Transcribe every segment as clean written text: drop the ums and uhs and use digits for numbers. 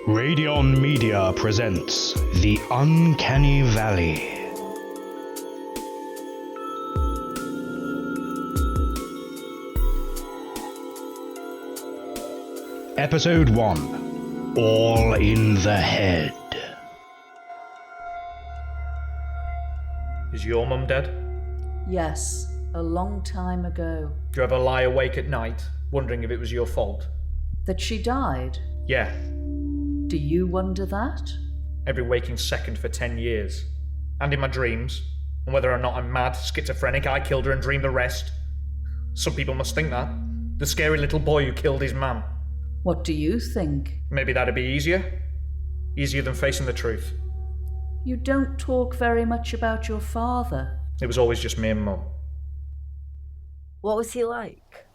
Radion Media presents The Uncanny Valley. Episode 1. All in the Head. Is your mum dead? Yes, a long time ago. Do you ever lie awake at night, wondering if it was your fault? That she died? Yeah, Do you wonder that? every waking second for 10 years. And in my dreams. And whether or not I'm mad, schizophrenic, I killed her and dreamed the rest. Some people must think that. The scary little boy who killed his mum. What do you think? Maybe that'd be easier. Easier than facing the truth. You don't talk very much about your father. It was always just me and mum. What was he like?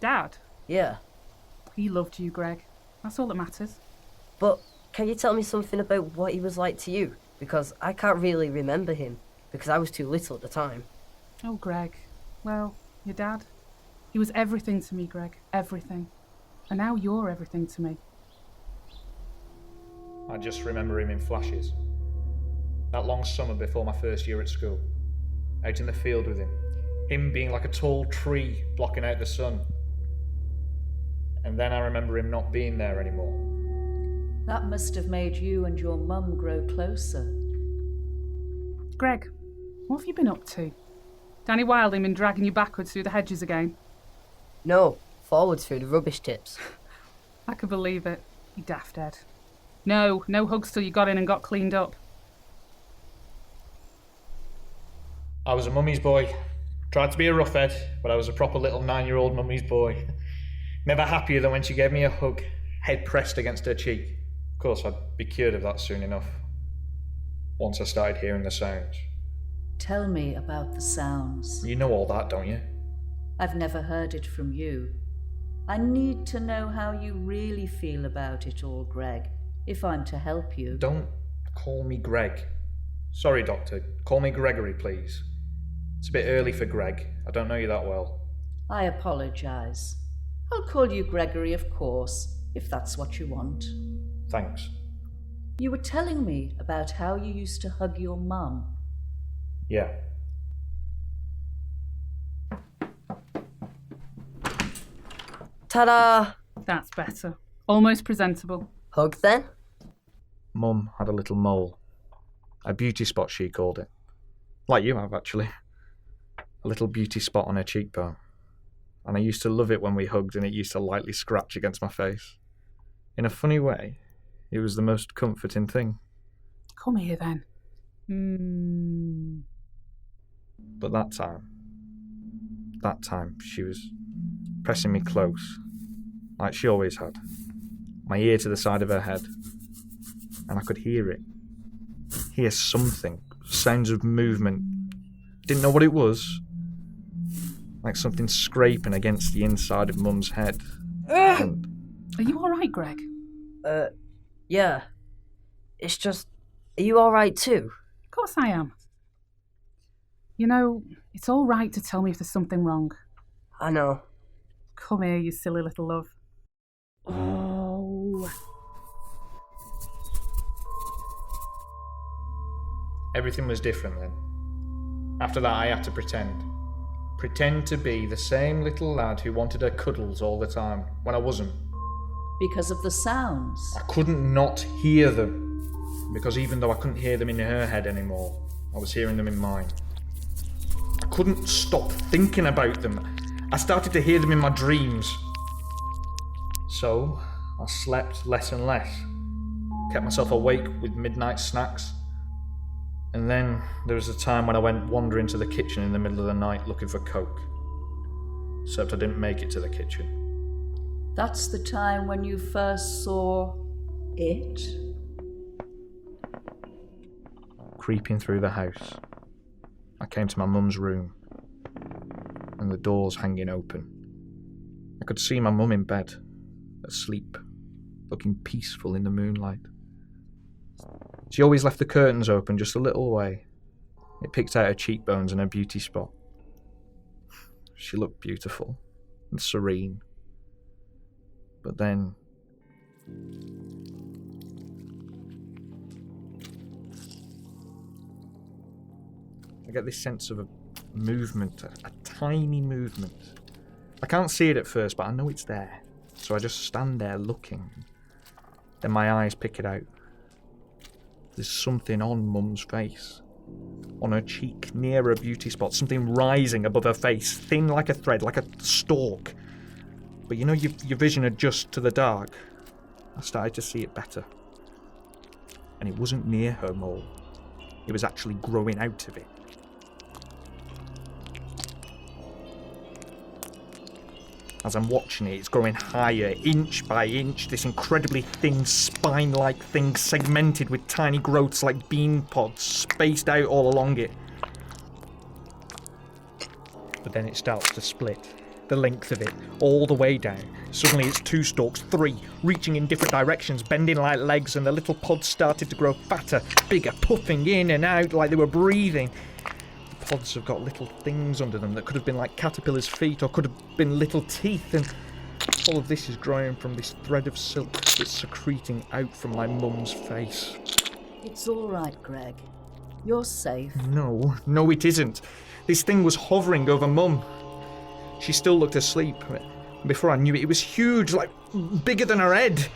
Dad? Yeah, He loved you, Greg. That's all that matters. but can you tell me something about what he was like to you? Because I can't really remember him, because I was too little at the time. Oh, Greg. Well, your dad? He was everything to me, Greg. Everything. And now you're everything to me. I just remember him in flashes. That long summer before my first year at school. Out in the field with him. Him being like a tall tree blocking out the sun. And then I remember him not being there anymore. That must have made you and your mum grow closer. Greg, what have you been up to? Danny Wilding been dragging you backwards through the hedges again? No, forwards through the rubbish tips. I could believe it. You daft head. No hugs till you got in and got cleaned up. I was a mummy's boy. Tried to be a roughhead, but I was a proper little 9-year-old mummy's boy. Never happier than when she gave me a hug, head pressed against her cheek. Of course, I'd be cured of that soon enough. Once I started hearing the sounds. Tell me about the sounds. You know all that, don't you? I've never heard it from you. I need to know how you really feel about it all, Greg, if I'm to help you. Don't call me Greg. Sorry, Doctor. Call me Gregory, please. It's a bit early for Greg. I don't know you that well. I apologise. I'll call you Gregory, of course, if that's what you want. Thanks. You were telling me about how you used to hug your mum. Yeah. Ta-da! That's better. Almost presentable. Hug then? Mum had a little mole. A beauty spot, she called it. Like you have, actually. A little beauty spot on her cheekbone. And I used to love it when we hugged and it used to lightly scratch against my face. In a funny way, it was the most comforting thing. Come here then. But that time, she was pressing me close, like she always had. My ear to the side of her head. And I could hear it. Hear something. Sounds of movement. Didn't know what it was. Like something scraping against the inside of Mum's head. And Are you alright, Greg? Yeah. It's just, are you alright too? Of course I am. You know, it's all right to tell me if there's something wrong. I know. Come here, you silly little love. Oh. everything was different then. After that, I had to pretend. Pretend to be the same little lad who wanted her cuddles all the time, when I wasn't. Because of the sounds. I couldn't not hear them, because even though I couldn't hear them in her head anymore, I was hearing them in mine. I couldn't stop thinking about them. I started to hear them in my dreams. So, I slept less and less, kept myself awake with midnight snacks. And then there was a time when I went wandering to the kitchen in the middle of the night looking for Coke. Except I didn't make it to the kitchen. That's the time when you first saw it? Creeping through the house, I came to my mum's room, and the doors hanging open. I could see my mum in bed, asleep, looking peaceful in the moonlight. She always left the curtains open just a little way. It picked out her cheekbones and her beauty spot. She looked beautiful and serene. But then, I get this sense of a movement, a tiny movement. I can't see it at first, but I know it's there. So I just stand there looking. Then my eyes pick it out. There's something on Mum's face. On her cheek, near her beauty spot. Something rising above her face, thin like a thread, like a stalk. But you know your vision adjusts to the dark. I started to see it better. And it wasn't near her mole. It was actually growing out of it. As I'm watching it, it's growing higher, inch by inch, this incredibly thin, spine-like thing segmented with tiny growths like bean pods spaced out all along it. But then it starts to split, the length of it, all the way down. Suddenly it's 2 stalks, 3, reaching in different directions, bending like legs, and the little pods started to grow fatter, bigger, puffing in and out like they were breathing. Pods have got little things under them that could have been like caterpillars' feet or could have been little teeth, and all of this is growing from this thread of silk that's secreting out from my mum's face. It's all right, Greg. You're safe. No, it isn't. This thing was hovering over Mum. She still looked asleep. Before I knew it, it was huge, like bigger than her head.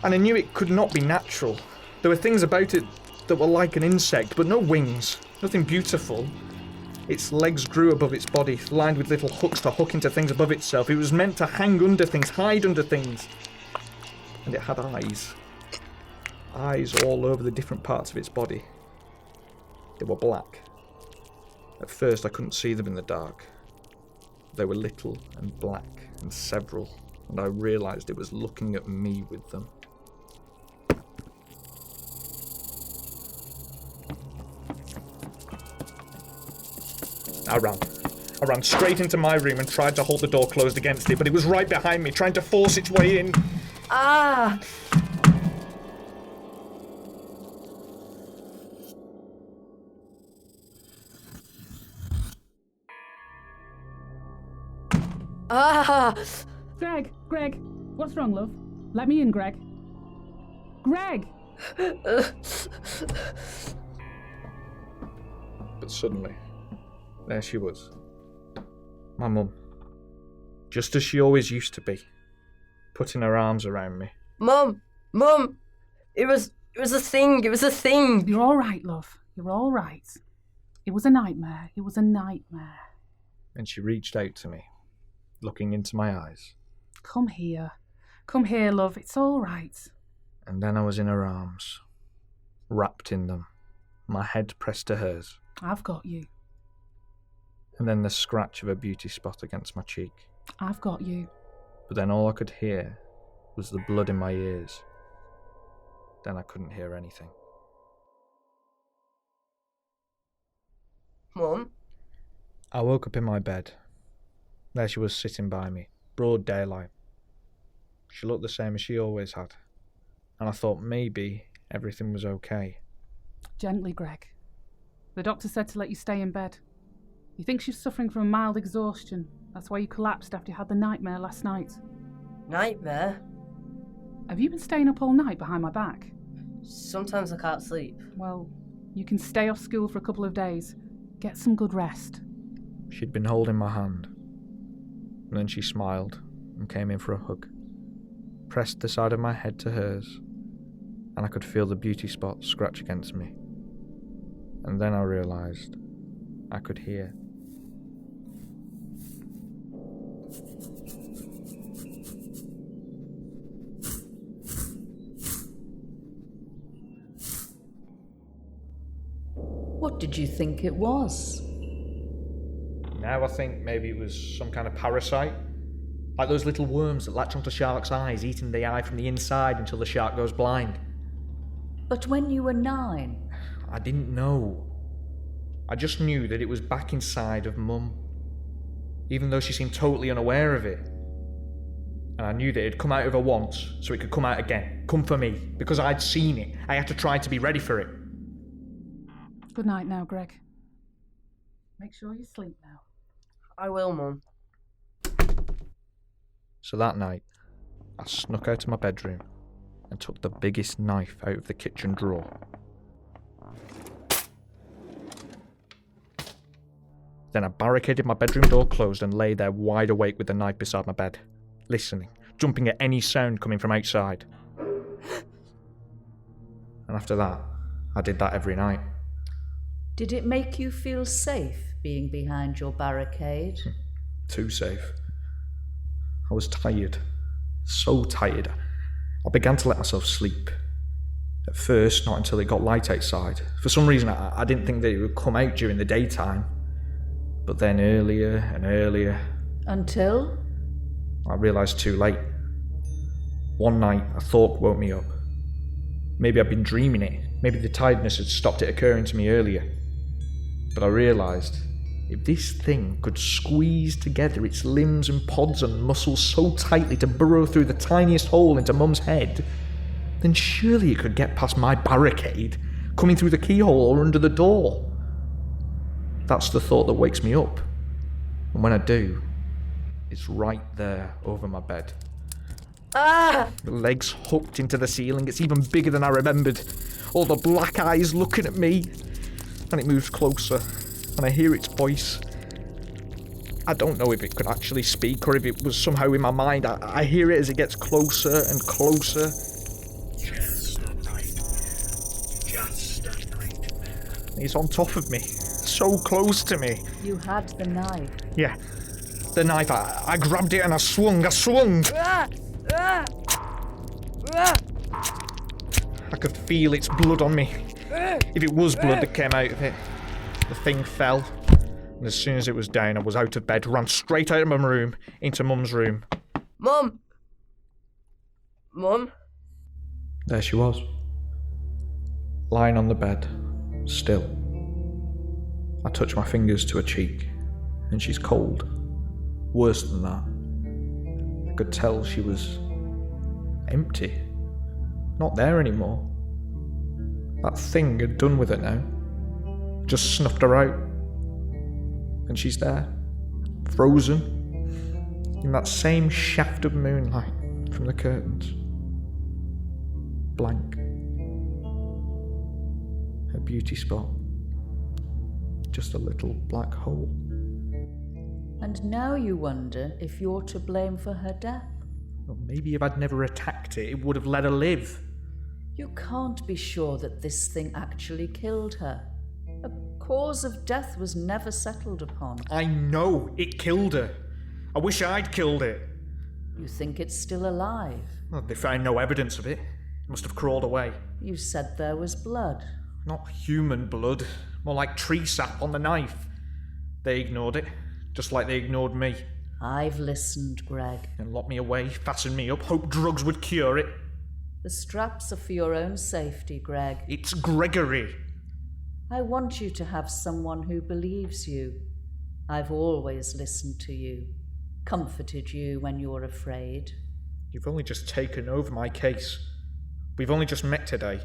And I knew it could not be natural. There were things about it that were like an insect, but no wings, nothing beautiful. Its legs grew above its body, lined with little hooks to hook into things above itself. It was meant to hang under things, hide under things. And it had eyes. Eyes all over the different parts of its body. They were black. At first I couldn't see them in the dark. They were little and black and several, and I realised it was looking at me with them. I ran straight into my room and tried to hold the door closed against it, but it was right behind me, trying to force its way in. Ah! Ah! Greg, what's wrong, love? Let me in, Greg. Greg! But suddenly, there she was. My mum. Just as she always used to be. Putting her arms around me. Mum! It was a thing. You're all right, love. You're all right. It was a nightmare. And she reached out to me, looking into my eyes. Come here, love. It's all right. And then I was in her arms, wrapped in them, my head pressed to hers. I've got you. And then the scratch of a beauty spot against my cheek. I've got you. But then all I could hear was the blood in my ears. Then I couldn't hear anything. Mum? I woke up in my bed. There she was sitting by me, broad daylight. She looked the same as she always had. And I thought maybe everything was okay. Gently, Greg. The doctor said to let you stay in bed. He thinks you're suffering from mild exhaustion. That's why you collapsed after you had the nightmare last night. Nightmare? Have you been staying up all night behind my back? Sometimes I can't sleep. Well, you can stay off school for a couple of days. Get some good rest. She'd been holding my hand. And then she smiled and came in for a hug. Pressed the side of my head to hers. And I could feel the beauty spot scratch against me. And then I realised I could hear. What did you think it was? Now I think maybe it was some kind of parasite. Like those little worms that latch onto sharks' eyes, eating the eye from the inside until the shark goes blind. But when you were 9... I didn't know. I just knew that it was back inside of Mum, even though she seemed totally unaware of it. And I knew that it had come out of her once, so it could come out again, come for me, because I'd seen it. I had to try to be ready for it. Good night now, Greg. Make sure you sleep now. I will, Mum. So that night, I snuck out of my bedroom and took the biggest knife out of the kitchen drawer. Then I barricaded my bedroom door closed and lay there wide awake with the knife beside my bed, listening, jumping at any sound coming from outside. And after that, I did that every night. Did it make you feel safe being behind your barricade? Too safe. I was tired. So tired. I began to let myself sleep. At first, not until it got light outside. For some reason, I didn't think that it would come out during the daytime. But then earlier and earlier... Until? I realised too late. One night, a thought woke me up. Maybe I'd been dreaming it. Maybe the tiredness had stopped it occurring to me earlier. But I realised, if this thing could squeeze together its limbs and pods and muscles so tightly to burrow through the tiniest hole into Mum's head, then surely it could get past my barricade, coming through the keyhole or under the door. That's the thought that wakes me up. And when I do, it's right there over my bed. Ah! The legs hooked into the ceiling. It's even bigger than I remembered. All the black eyes looking at me. And it moves closer. And I hear its voice. I don't know if it could actually speak or if it was somehow in my mind. I hear it as it gets closer and closer. Just a nightmare. Just a nightmare. It's on top of me. So close to me. You had the knife. Yeah. The knife. I grabbed it and I swung. Ah! Ah! Ah! I could feel its blood on me. If it was blood that came out of it. The thing fell. And as soon as it was down, I was out of bed, ran straight out of my room, into Mum's room. Mum! Mum? There she was. Lying on the bed, still. I touch my fingers to her cheek, and she's cold. Worse than that. I could tell she was empty. Not there anymore. That thing had done with her now. Just snuffed her out. And she's there, frozen, in that same shaft of moonlight from the curtains. Blank. Her beauty spot. Just a little black hole. And now you wonder if you're to blame for her death? Well, maybe if I'd never attacked it, it would have let her live. You can't be sure that this thing actually killed her. A cause of death was never settled upon. I know it killed her. I wish I'd killed it. You think it's still alive? Well, they found no evidence of it. It must have crawled away. You said there was blood. Not human blood, more like tree sap on the knife. They ignored it, just like they ignored me. I've listened, Greg. And locked me away, fastened me up, hoped drugs would cure it. The straps are for your own safety, Greg. It's Gregory. I want you to have someone who believes you. I've always listened to you, comforted you when you're afraid. You've only just taken over my case. We've only just met today.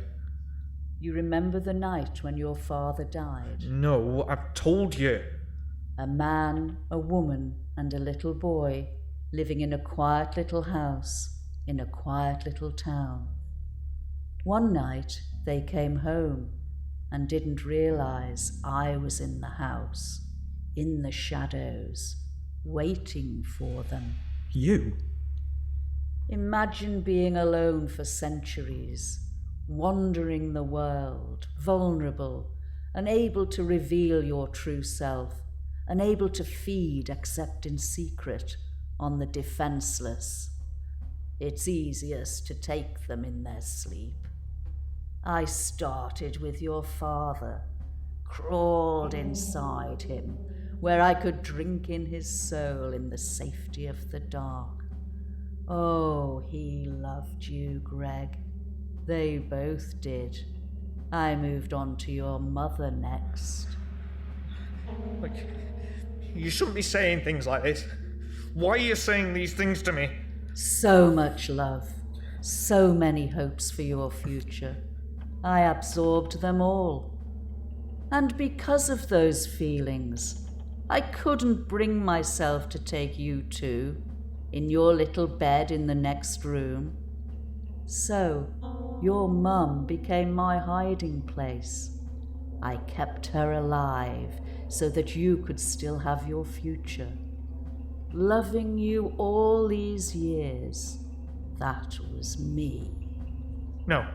You remember the night when your father died? No, I've told you. A man, a woman, and a little boy living in a quiet little house in a quiet little town. One night they came home and didn't realize I was in the house, in the shadows, waiting for them. You? Imagine being alone for centuries, wandering the world, vulnerable, unable to reveal your true self, unable to feed except in secret on the defenseless. It's easiest to take them in their sleep. I started with your father, crawled inside him, where I could drink in his soul in the safety of the dark. Oh, he loved you, Greg. They both did. I moved on to your mother next. Look, you shouldn't be saying things like this. Why are you saying these things to me? So much love, so many hopes for your future. I absorbed them all. And because of those feelings, I couldn't bring myself to take you too, in your little bed in the next room. So, your mum became my hiding place. I kept her alive, so that you could still have your future. Loving you all these years, that was me. No.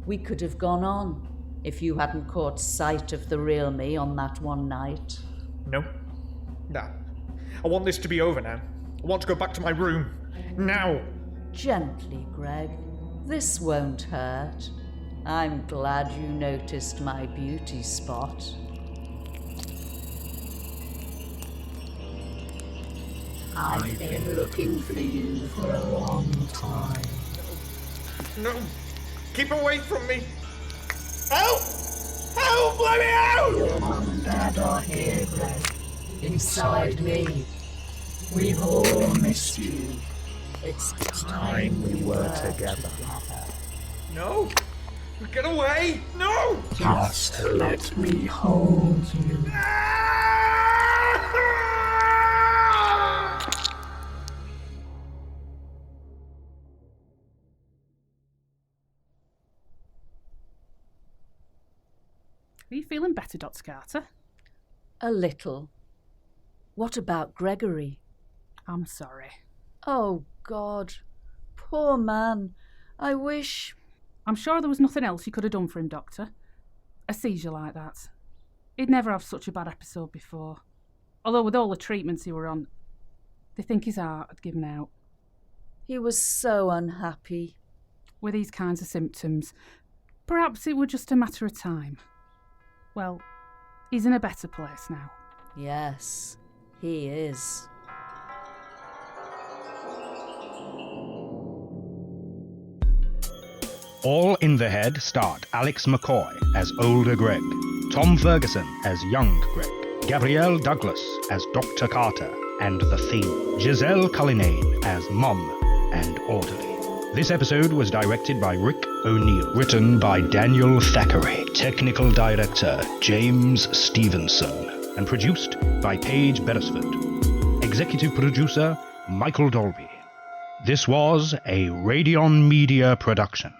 We could have gone on if you hadn't caught sight of the real me on that one night. No. Nah. I want this to be over now. I want to go back to my room. Now! Gently, Greg. This won't hurt. I'm glad you noticed my beauty spot. I've been looking for you for a long time. No! Keep away from me! Help! Help! Let me out! Your mum and dad are here, Greg. Inside me. We've all missed you. It's time we were together. No! Get away! No! Just let me hold you. Are you feeling better, Dr. Carter? A little. What about Gregory? I'm sorry. Oh, God. Poor man. I wish... I'm sure there was nothing else you could have done for him, Doctor. A seizure like that. He'd never have such a bad episode before. Although with all the treatments he were on, they think his heart had given out. He was so unhappy. With these kinds of symptoms, perhaps it were just a matter of time. Well, he's in a better place now. Yes, he is. All in the Head starred Alex McCoy as older Greg, Tom Ferguson as young Greg, Gabrielle Douglas as Dr. Carter and the Thing, Giselle Cullinane as Mom and Orderly. This episode was directed by Rick O'Neill, written by Daniel Thackeray, technical director James Stevenson, and produced by Paige Beresford. Executive producer Michael Dolby. This was a Radion Media production.